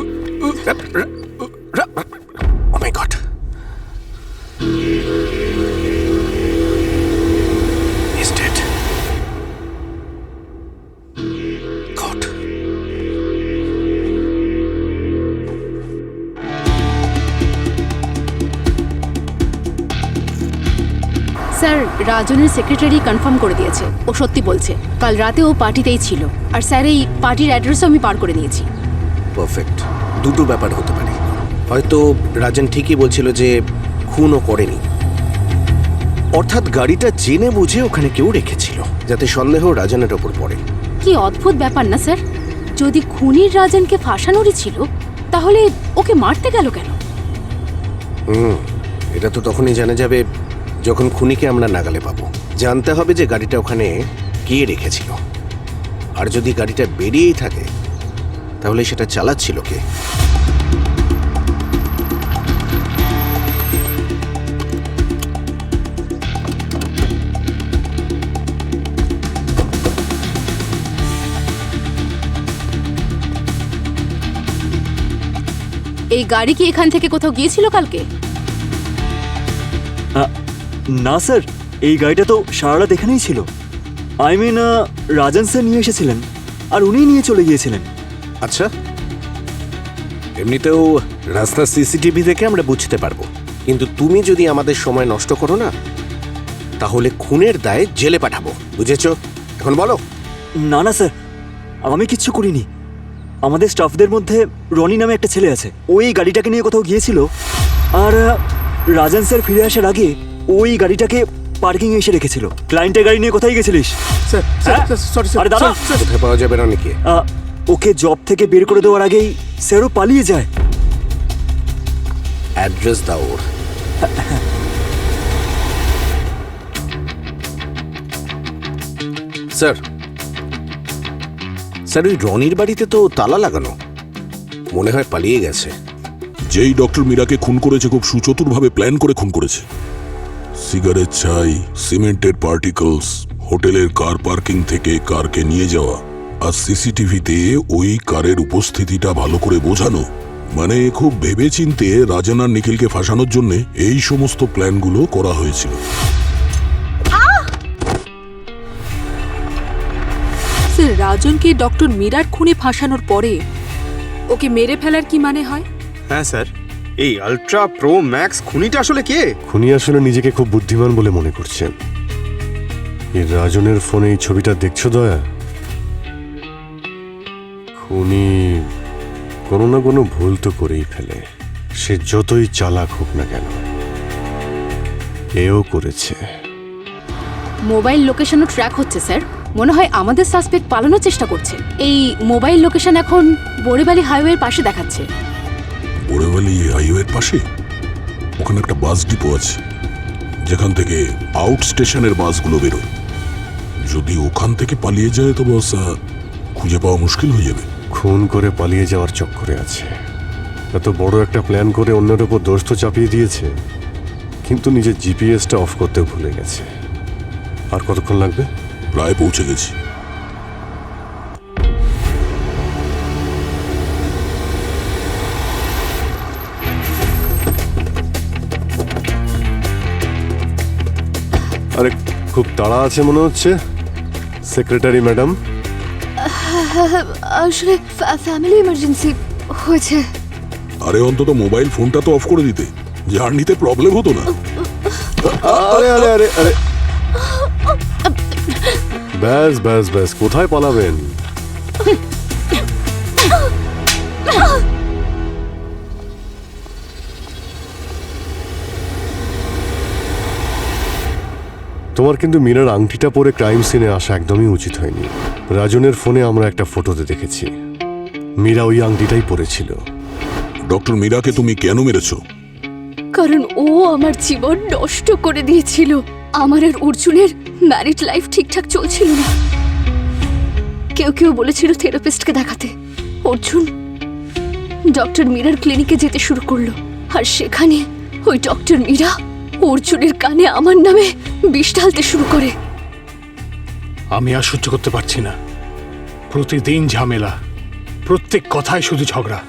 oh my god, he's dead. God. Sir, রাজনের সেক্রেটারি কনফার্ম করে দিয়েছে, ও সত্যি বলছে। কাল রাতে ও পার্টিতেই ছিল, আর স্যার এই পার্টির অ্যাড্রেসও আমি পার করে নিয়েছি। পারফেক্ট। দুটো ব্যাপার হতে পারে। হয়তো রাজন ঠিকই বলছিল যে খুনও করেনি, অর্থাৎ গাড়িটা জেনে বুঝে ওখানে কেউ রেখেছিল যাতে সন্দেহ রাজনের ওপর পড়ে। কি অদ্ভুত ব্যাপার না স্যার? যদি খুনির রাজনকে ফাঁসানোরই ছিল, তাহলে ওকে মারতে গেল কেন? এটা তো তখনই জানা যাবে যখন খুনিকে আমরা নাগালে পাবো। জানতে হবে যে গাড়িটা ওখানে কে রেখেছিল, আর যদি গাড়িটা বেরিয়েই থাকে তাহলে সেটা চালাচ্ছিল কে। এই গাড়ি কি এখান থেকে কোথাও গিয়েছিল কালকে? না স্যার, এই গাড়িটা তো সারা রাত এখানেই ছিল। আই মিন, রাজন স্যার নিয়ে এসেছিলেন আর উনিই নিয়ে চলে গিয়েছিলেন। আচ্ছা, এমনিতেও রাস্তার সিসিটিভি দেখে আমরা বুঝতে পারবো, কিন্তু তুমি যদি আমাদের সময় নষ্ট করো না, তাহলে খুনের দায়ে জেলে পাঠাবো, বুঝেছো? এখন বলো। না না স্যার, আমি কিচ্ছু করিনি। আমাদের স্টাফদের মধ্যে রনি নামে একটা ছেলে আছে, ওই গাড়িটাকে নিয়ে কোথাও গিয়েছিল, আর রাজন স্যার ফিরে আসার আগে ওই গাড়িটাকে পার্কিং এ এসে রেখেছিল। ক্লায়েন্টের গাড়ি নিয়ে কোথায় গেছিলিস? আরে দাদা, কোথায় পাওয়া যাবে রনিকে? ওকে জব থেকে বের করে দেওয়ার আগেই স্যারও পালিয়ে যায়। অ্যাড্রেস দাও ওর। স্যার, স্যার ওই রনির বাড়িতে তো তালা লাগানো, মনে হয় পালিয়ে গেছে। যেই ডক্টর মীরাকে খুন করেছে খুব সুচতুরভাবে প্ল্যান করে খুন করেছে। সিগারেট ছাই, সিমেন্টের পার্টিকলস, হোটেলের কার পার্কিং থেকে কারকে নিয়ে যাওয়া, আর সিসিটিভিতে ওই কারের উপস্থিতিটা ভালো করে বোঝানো। মানে খুব ভেবেচিন্তে রাজন আর নিখিলকে ফাঁসানোর জন্য এই সমস্ত প্ল্যানগুলো করা হয়েছিল। স্যার, রাজনকে ডক্টর মীরার খুনে ফাঁসানোর পরে ওকে মেরে ফেলার কি মানে হয়? হ্যাঁ স্যার, এই আলট্রা প্রো ম্যাক্স খুনিটা আসলে কে? খুনি আসলে নিজেকে খুব বুদ্ধিমান বলে মনে করছেন। এই রাজনের ফোনে এই ছবিটা দেখছো দয়া? খুনি কোনো না কোনো ভুল তো করেই ফেলে, সে যতই চালাক হোক না কেন। এও করেছে। মোবাইল লোকেশনও ট্র্যাক হচ্ছে স্যার। মনে হয় আমাদের সাসপেক্ট পালানোর চেষ্টা করছে। এই মোবাইল লোকেশন এখন বোরেবালি হাইওয়ের পাশে দেখাচ্ছে। বোরেভালি হাইওয়ের পাশে ওখানে একটা বাস ডিপো আছে, যেখান থেকে আউট স্টেশনের বাসগুলো বেরোয়। যদি ওখান থেকে পালিয়ে যায় তো বস খুঁজে পাওয়া মুশকিল হয়ে যাবে। খুন করে পালিয়ে যাওয়ার চক্করে আছে। এত বড় একটা প্ল্যান করে অন্যের ওপর দোষ তো চাপিয়ে দিয়েছে, কিন্তু নিজের জিপিএসটা অফ করতে ভুলে গেছে। আর কতক্ষণ লাগবে? প্রায় পৌঁছে গেছি। আরে খুব তাড়া আছে মনে হচ্ছে সেক্রেটারি ম্যাডাম। আসলে ফ্যামিলি ইমার্জেন্সি হয়েছে। আরে অন্তত মোবাইল ফোনটা তো অফ করে দিতে, জার্নিতে প্রবলেম হতো না। আরে আরে আরে আরে ব্যাস ব্যাস ব্যাস, কোথায় পালাবেন? তোমার কিন্তু মীরার আংটিটা পরে ক্রাইম সিনে আসা একদমই উচিত হয়নি। রাজনের ফোনে আমরা একটা ফটোতে দেখেছি মীরা ওই আংটিটাই পরেছিল। ডক্টর মীরাকে তুমি কেন মেরেছো? কারণ ও আমার জীবন নষ্ট করে দিয়েছিল। আমার আর অর্জুনের ম্যারিড লাইফ ঠিকঠাক চলছিল না। কেউ কেউ বলেছিল থেরাপিস্টকে দেখাতে। অর্জুন ডক্টর মীরার ক্লিনিকে যেতে শুরু করলো, আর সেখানে ওই ডক্টর মীরা অর্জুনের কানে আমার নামে বিষ ঢালতে শুরু করে। আমি আর সহ্য করতে পারছি না। প্রতিদিন ঝামেলা, প্রত্যেক কথায় শুধু ঝগড়া।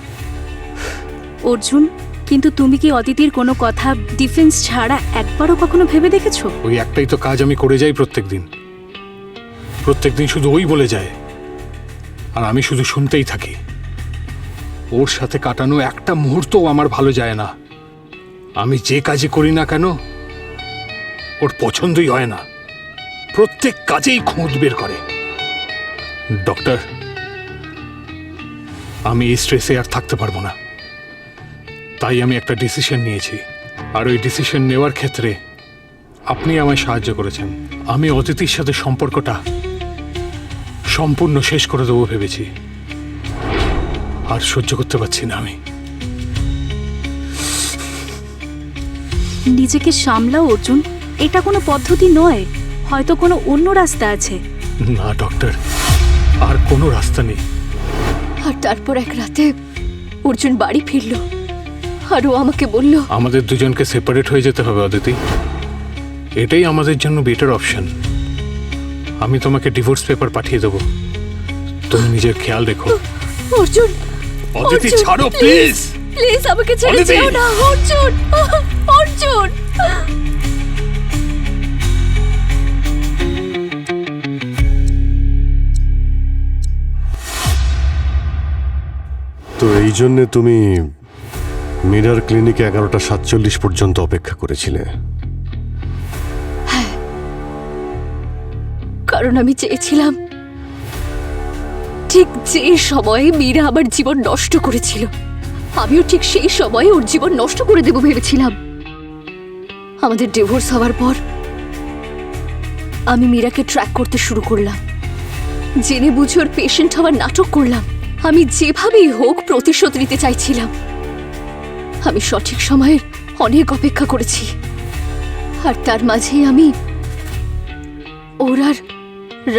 অর্জুন, কিন্তু তুমি কি অদিতির কোনো কথা ডিফেন্স ছাড়া একবারও কখনো ভেবে দেখেছো? ওই একটাই তো কাজ আমি করে যাই প্রত্যেকদিন। প্রত্যেকদিন শুধু ওই বলে যায়, আর আমি শুধু শুনতেই থাকি। ওর সাথে কাটানো একটা মুহূর্তও আমার ভালো যায় না। আমি যে কাজই করি না কেন ওর পছন্দই হয় না। প্রত্যেক কাজেই খুঁত বের করে। ডক্টর, আমি এই স্ট্রেসে আর থাকতে পারবো না। তাই আমি একটা ডিসিশন নিয়েছি, আর ওই ডিসিশন নেওয়ার ক্ষেত্রে আপনি আমায় সাহায্য করেছেন। আমি অতিথির সাথে সম্পর্কটা সম্পূর্ণ শেষ করে দেবো ভেবেছি। আর সহ্য করতে পারছি না আমি। নিজেকে সামলাও অর্জুন, এটা কোনো পদ্ধতি নয়। হয়তো কোনো অন্য রাস্তা আছে। না ডক্টর, আর কোনো রাস্তা নেই। আর তারপর এক রাতে অর্জুন বাড়ি ফিরল, আর ও আমাকে বলল আমাদের দুজনকে সেপারেট হয়ে যেতে হবে অদিতি। এটাই আমাদের জন্য বেটার অপশন। আমি তোমাকে ডিভোর্স পেপার পাঠিয়ে দেবো, তুমি নিজের খেয়াল রেখো। অর্জুন, অদিতি অর্জুন, ছাড়ো প্লিজ। প্লিজ আমাকে ছেড়ে অদিতি! যেও না অর্জুন। অর্জুন, তো এই জন্যে তুমি মীরার ক্লিনিকে 11:47 পর্যন্ত অপেক্ষা করেছিলে? কারণ আমি চেয়েছিলাম ঠিক যে সময়ে মীরা আমার জীবন নষ্ট করেছিল, আমিও ঠিক সেই সময়ে ওর জীবন নষ্ট করে দেব ভেবেছিলাম। আমাদের ডিভোর্স হওয়ার পর আমি মীরাকে ট্র্যাক করতে শুরু করলাম। জেনে বুঝে ওর পেশেন্ট হওয়ার নাটক করলাম। আমি যেভাবেই হোক প্রতিশোধ নিতে চাইছিলাম। আমি সঠিক সময়ের অনেক অপেক্ষা করেছি, আর তার মাঝেই আমি ওর আর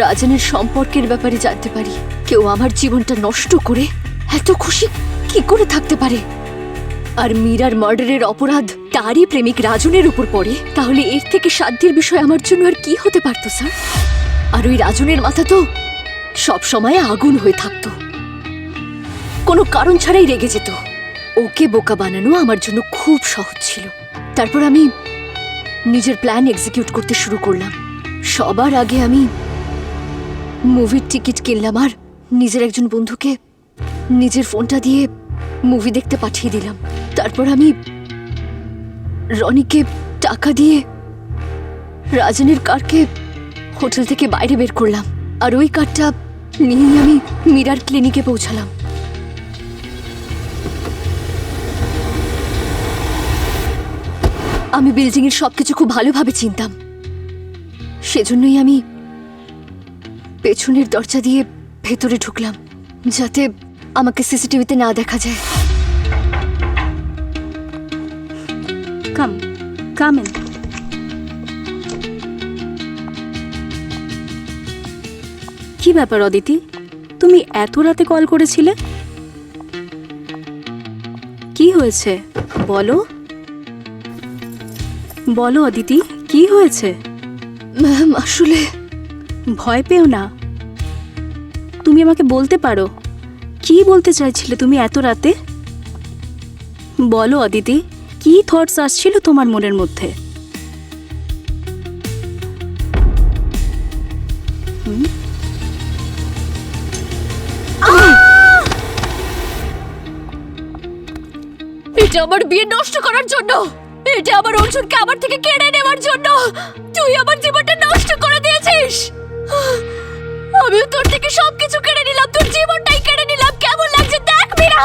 রাজনের সম্পর্কের ব্যাপারে জানতে পারি। কেউ আমার জীবনটা নষ্ট করে এত খুশি কি করে থাকতে পারে? আর মীরার মার্ডারের অপরাধ তারই প্রেমিক রাজনের উপর পড়ে, তাহলে এর থেকে সাধ্যের বিষয় আমার জন্য আর কি হতে পারতো স্যার? আর ওই রাজনের মাথা তো সব সময় আগুন হয়ে থাকতো, কোনো কারণ ছাড়াই রেগে যেত। ওকে বোকা বানানো আমার জন্য খুব সহজ ছিল। তারপর আমি নিজের প্ল্যান এক্সিকিউট করতে শুরু করলাম। সবার আগে আমি মুভির টিকিট কিনলাম, আর নিজের একজন বন্ধুকে নিজের ফোনটা দিয়ে মুভি দেখতে পাঠিয়ে দিলাম। তারপর আমি রনিকে টাকা দিয়ে রাজনের কারকে হোটেল থেকে বাইরে বের করলাম, আর ওই কারটা নিয়ে আমি মীরার ক্লিনিকে পৌঁছালাম। আমি বিল্ডিংয়ের সবকিছু খুব ভালোভাবে চিনতাম, সেজন্যই আমি পেছনের দরজা দিয়ে ভেতরে ঢুকলাম, যাতে আমাকে সিসিটিভিতে না দেখা যায়। কাম কাম ইন। কি ব্যাপার অদিতি, তুমি এত রাতে কল করেছিলে? কি হয়েছে বলো বলো অদিতি, কি হয়েছে? ম্যাম, আসলে ভয় পেও না, তুমি আমাকে বলতে পারো কি বলতে চাইছিলে তুমি এত রাতে। বলো অদিতি, কি থটস আসছিল তোমার মনের মধ্যে? এটা আমার বিয়ে নষ্ট করার জন্য, এটা আমার অর্জুনকে আমার থেকে কেড়ে নেওয়ার জন্য। তুই আমার জীবনটা নষ্ট করে দিয়েছিস। আমিও তোর থেকে সবকিছু কেড়ে নিলাম, তোর জীবনটাই কেড়ে নিলাম। কেমন লাগছে দেখ মীরা।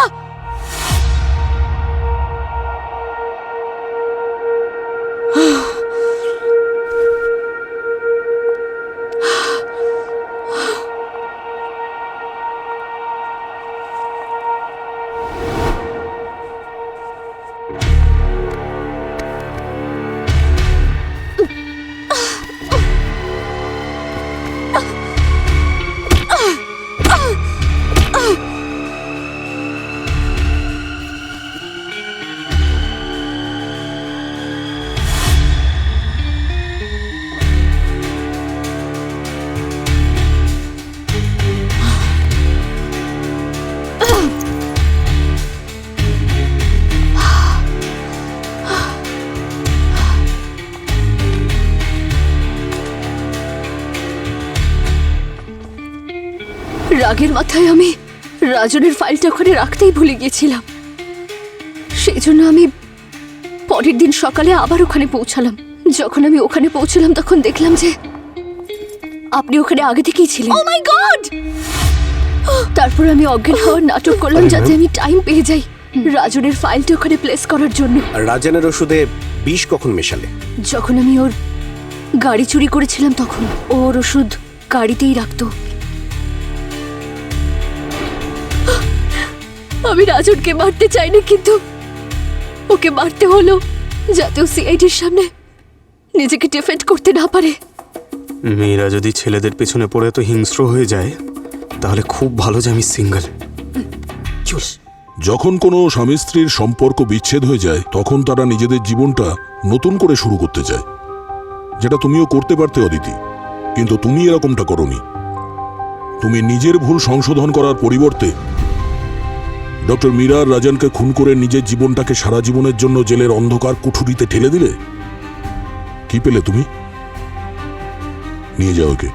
রাগের মাথায় আমি রাজনের ফাইলটা ওখানে রাখতেই ভুলে গিয়েছিলাম। সেই জন্য আমি পরের দিন সকালে আবার ওখানে পৌঁছালাম। যখন আমি ওখানে পৌঁছলাম তখন দেখলাম যে আপনি ওখানে আগে থেকেই ছিলেন। ও মাই গড! তারপর আমি অজ্ঞান হওয়ার নাটক করলাম যাতে আমি টাইম পেয়ে যাই রাজনের ফাইলটা ওখানে প্লেস করার জন্য। আর রাজনের ওষুধে বিষ কখন মেশালে? যখন আমি ওর গাড়ি চুরি করেছিলাম তখন ওর ওষুধ গাড়িতেই রাখতো। আমি রাজনকে মারতে চাইনি, কিন্তু ওকে মারতে হলো যাতে ও সিআইডির সামনে নিজেকে ডিফেন্ড করতে না পারে। মেয়েরা যদি ছেলেদের পেছনে পড়ে তো হিংস্র হয়ে যায়, তাহলে খুব ভালো যে আমি সিঙ্গেল। যখন কোনো স্বামী স্ত্রীর সম্পর্ক বিচ্ছেদ হয়ে যায় তখন তারা নিজেদের জীবনটা নতুন করে শুরু করতে চায়, যেটা তুমিও করতে পারতে অদিতি, কিন্তু তুমি এরকমটা করোনি। তুমি নিজের ভুল সংশোধন করার পরিবর্তে ডক্টর মীরা আর রাজনকে খুন করে নিজের জীবনটাকে সারা জীবনের জন্য জেলের অন্ধকার কুঠুরিতে ঠেলে দিলে। কি পেলে তুমি? নিয়ে যাও ওকে।